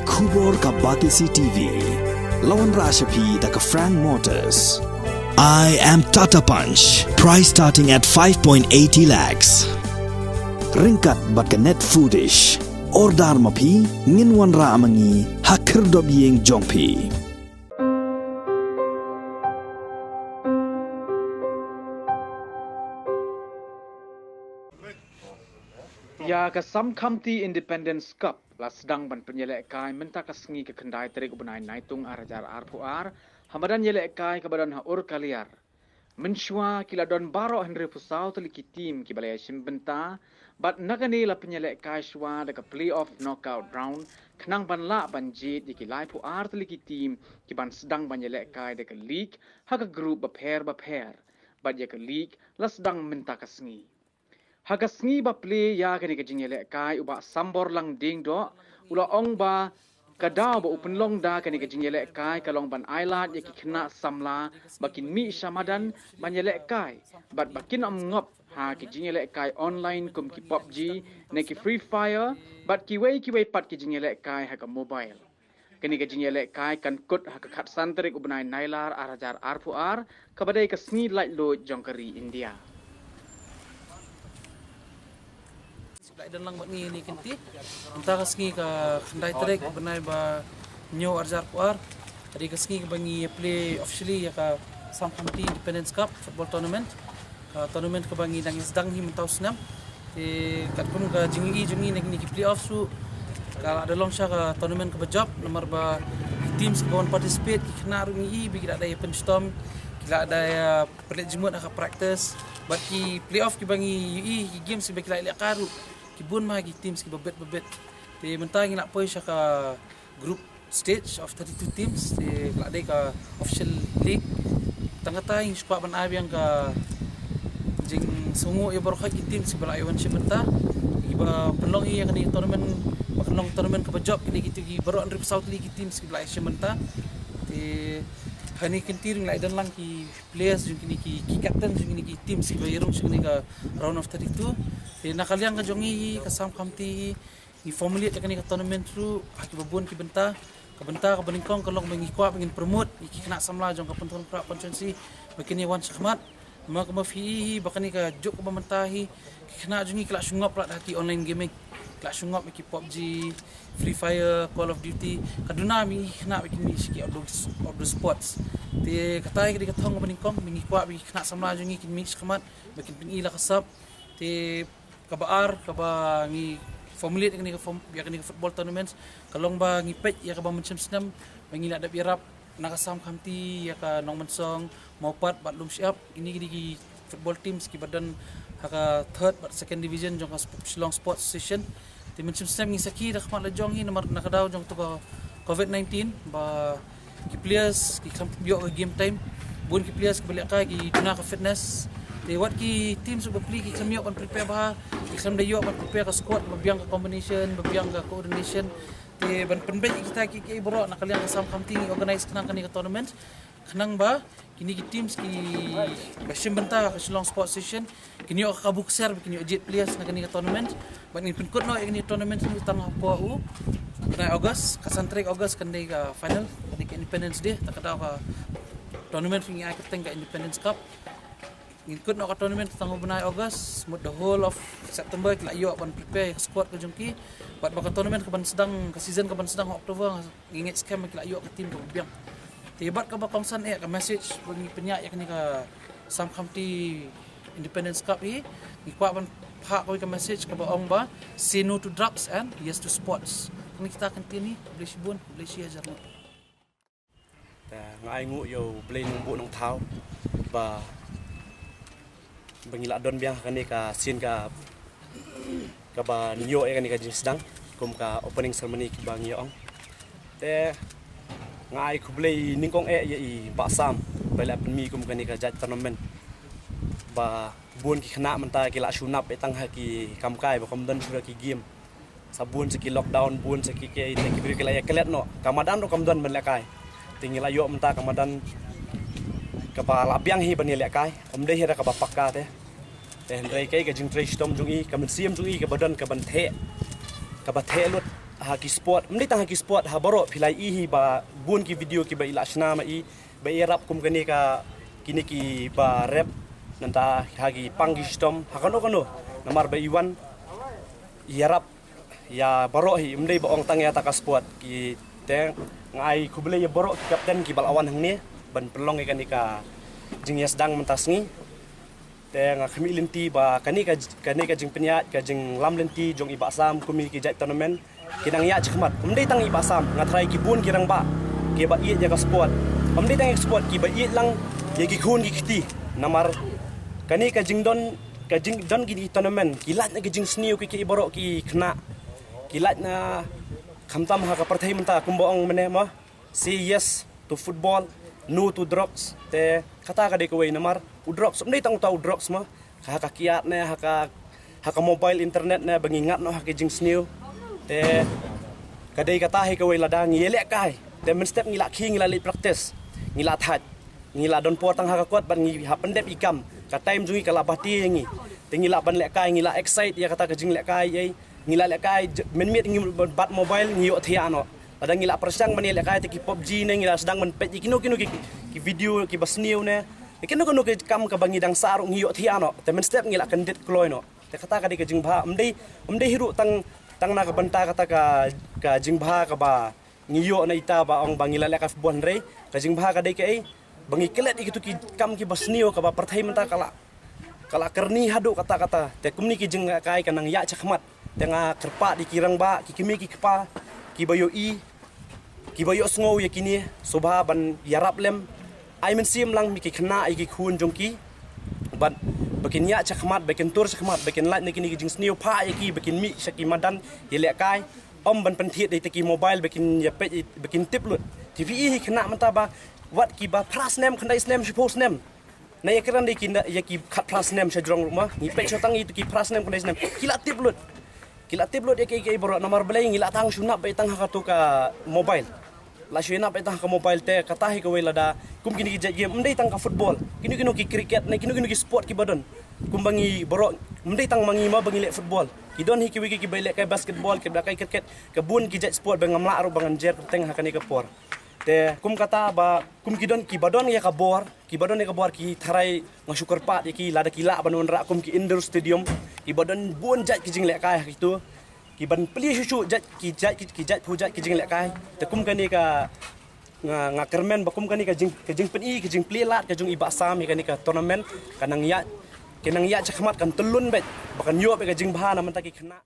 Kubor ka Batisi TV. Lawan Rashapi da ka Frank Motors. I am Tata Punch. Price starting at 5.80 lakhs. Ringkat bat ka net foodish. Ordar mapi nginwan ra amangi hakir dob yeng jongpi. Ya ke Sam Kamti Independence Cup la sedang ban penyelek kai menta ka sengi ke kendai terik ubnai naitung arajar arpuar hamadan yelek kai ke badan haur kaliar menshua kila don baro Henry Pusau teliki tim ki balai simbenta bat nagani la penyelek kai shwa de ka playoff knockout round kenang ban la banjit di kilai puar teliki tim ki ban sedang ban yelek kai de ka league ha ka group baper bat ya ka league la sedang menta ka sengi Haga sengi ba play ya kani ka jingelek kai uba sambor lang ding do ula ong ba kadau ba open long da kani ka jingelek kai kalong ban ailat ya ki kena samla bakin mi shamadan banjelek kai bat bakin ngop ha ki jingelek kai online kum ki PUBG ne ki Free Fire bat ki wei pat ki jingelek kai ha ka mobile kani ka jingelek kai kan kut ha ka khat santerik ubnai nailar arajar arpuar kabadai ka sengi light load jongkari India dan lang ni kenti entah kasih ke kendai trek benai ba nyo arjar puar tadi kasih ke bangi play officially ya ka Sam Kamti Independence Cup football tournament ke bangi dang sedang hi mentau senam kat pun ke jungi ni play off su kalau ada long ka tournament ke job nomor ba teams ke participate kena rungi bi kira ada penstorm kira ada perlet jemut ka practice bagi play off ke bangi games ke kira ilak karu kibun mah gi teams ki babet te mentang nak poi ka group stage of 32 teams te ladai ka official league tangata ing squad ban abiang ka jing sungu ya baru ki teams bala iwan shimenta iba pelong i yang ni tournament pelong tournament ka job kini gitu gi baru Andrip South League teams ki bala shimenta te hani kintiring la dan lang ki players jung kini ki captain jung kini ki teams ki bayarung jung kini ka round of 32 nakaliang ka jongi ka Sam Kamti ni formulate kani ka tournament ru aki babun ki benta ka beningkong kalong mengikwa pengin promote iki kena samla jong ka penton pra konsensi bakini wan sakhmat ma ka mafi bakani ka juk ka bamentahi kena jongi kala sungop la hati online gaming kala sungop ki PUBG Free Fire Call of Duty kaduna mi kena bakini siki outdoor sports te katai ka thong ka beningkong mengikwa bi kena samla jongi ki mix khamat bakin pengila kasap te kabaar kaba ngi formulate kani ka football tournaments kalong ba ngi pej ya ka ba mencem senam mangila da birap naka Sam Kamti ya ka nong mensong maupat bat lum siap ini di football teams ki badan haka third bat second division jong ka Shillong Sports Association ti mencem senam ngi saki dak mat la jong hi nomor nakadaw jong to COVID-19 ba ki players ki yo game time bun ki players ki balik ka ki tuna ka fitness te wat ki team su bapli ki samyo kan prepare ba kisam dayo kan prepare ka squad babiang ka combination babiang ka coordination te ban penbet kita ki bro nakaliang ka Sam Kamti organize kanang kani ka tournament kanang ba kini ki teams ki basim benta ka Shillong Sports Station kini ka bukser kini jet players na kani ka tournament ban ni penkot no kani tournament ni tang po u na August ka Santrik August kandai ka final kani ka Independence Day takadaw ka tournament ni ay ka Independence Cup ikut nak tournament tanggal bulan Ogos, the whole of September kita ayo ban prepare squad ke jengki, buat bakal tournament keban sedang ke season keban sedang Oktober ingat scam kita ayo ke tim ke biang. Tibat ke bakongsan ke message bagi penyak yang ni ke Sam Kamti Independence Cup ni, ikut ban hak ke message ke baong ba, say no to drugs and yes to sports. Kini kita akan ni boleh sibun, boleh share jarang. Ngai ngu yo boleh nungbu nong tau, ba bangila don biang kani ka scene ka ba niyo kani ka jing sedang kum ka opening ceremony ki bang yo te ngai ku blei ningkong i ba Sam bela mi kum kani ka jat tournament ba bun ki khna manta ki la shunap tang ha ki kam kai ba kom dan sura ki game sabun se ki lockdown bun se ki ke te ki bir ki la kelet no kamadan ro kom dan ben la kai tingila yo menta kamadan ka ba la biang hi bani le kai om dei hera ka ba pakka te te hendrai kai ka jing tre stom jungi ka men siam jungi ka badan ka ban the lut haki sport ha baro pilai ihi ba bun ki video ki ba ilashna ma i ba irap kum kani ka kini ki ba rap nanta hagi pangi stom hakano namar ba iwan yarap ya baro hi mdei ba ong tang ya ta ka sport ki teng ngai kubele ya baro ki kapten ki balawan hang ni ban pelong kani ka jing yasdang mentasngi teng kami linti ba kani ka jing penyat ka jing lam linti jong iba sam kumi ki jai tournament kinang ya chkhmat mdei tang iba sam ngatrai ki bun kirang ba ki ba i ya ka sport mdei tang sport ki ba i lang ye ki khun ki khti namar kani ka jing don ki tournament kilat na ki jing sniu ki ibaro ki khna kilat na khamtam ha ka parthai menta kumboong mene ma say yes to football no to drugs te kata ka de ko namar u drugs mdei tang tau drugs ma ka kiat na ha ka mobile internet na bangingat no ha ki jing sniu te kadai kata he ko lada ngile kai te men step ngila khi ngila li practice ngila that ngila don por tang ha ka kuat ban ngi ha pendep ikam ka time jungi kala bati ngi te ngila ban le kai ngila excite ya kata ka jing le kai ai ngila le kai men miet ngi bat mobile ngi yo thia no ada ngila persang man le kai te ki PUBG ne ngila sedang men pet kino ki video ki basniu ne kino ki kam ka bangi dang saru ngi yo thia no te men step ngila kan dit kloy no te kata ka de ka jing bha amdei hiru tang na ka banta kata ka jing bha ka ba ngiyo na ita ba ong bangila le ka bon re ka jing bha ka de ke bangi kelet itu ki kam ki basnio ka ba parthai menta kala kerni hadu kata te kumni ki jing kai kanang ya chakmat tenga kerpa di kirang ba ki kimi ki kpa ki bayo ki bayo sngo ya kini sobha ban yarap lem ai men sim lang mi ki khna ai ki khun jongki ban bakin ya chakmat bakin tur chakmat bakin lat ne kini ki jing snio pha ya ki bakin mi shaki madan yele kai om ban penthit dei te ki mobile bakin ya pe bakin tip lut tv hi khna menta ba wat ki ba pras nem khandai snem suppose nem na ya keran de ki ya ki khat pras nem shajrong rumah ni pe chotang itu ki pras nem khandai snem kila tip lut ya ki boro nomor belai ngila tang sunap be tang hakatu ka mobile la shuna be tang ka mobile te kata hi ko lada kum kini ki game mdei tang ka football kini ki cricket na kini ki sport ki badon kum bangi boro mdei tang mangi ma bangi le football ki don hi ki baile kai basketball ki kai cricket ka bun ki jat sport bang amla ro bangan jer teng hakani ka por te kum kata ba kum ki don ki badon ya ka bor ki tharai ngasukur pat ki lada kila banon ra kum ki indoor stadium ki badon bun jat ki jing le kai itu ki ban pli shu jat ki jing le kai te kum kani ka nga kermen bakum kani ka jing pen ki jing pli lat ka jung iba sam kani ka tournament kanang ya chakmat kan telun bet bakan yo be ka jing bha na man ta ki khna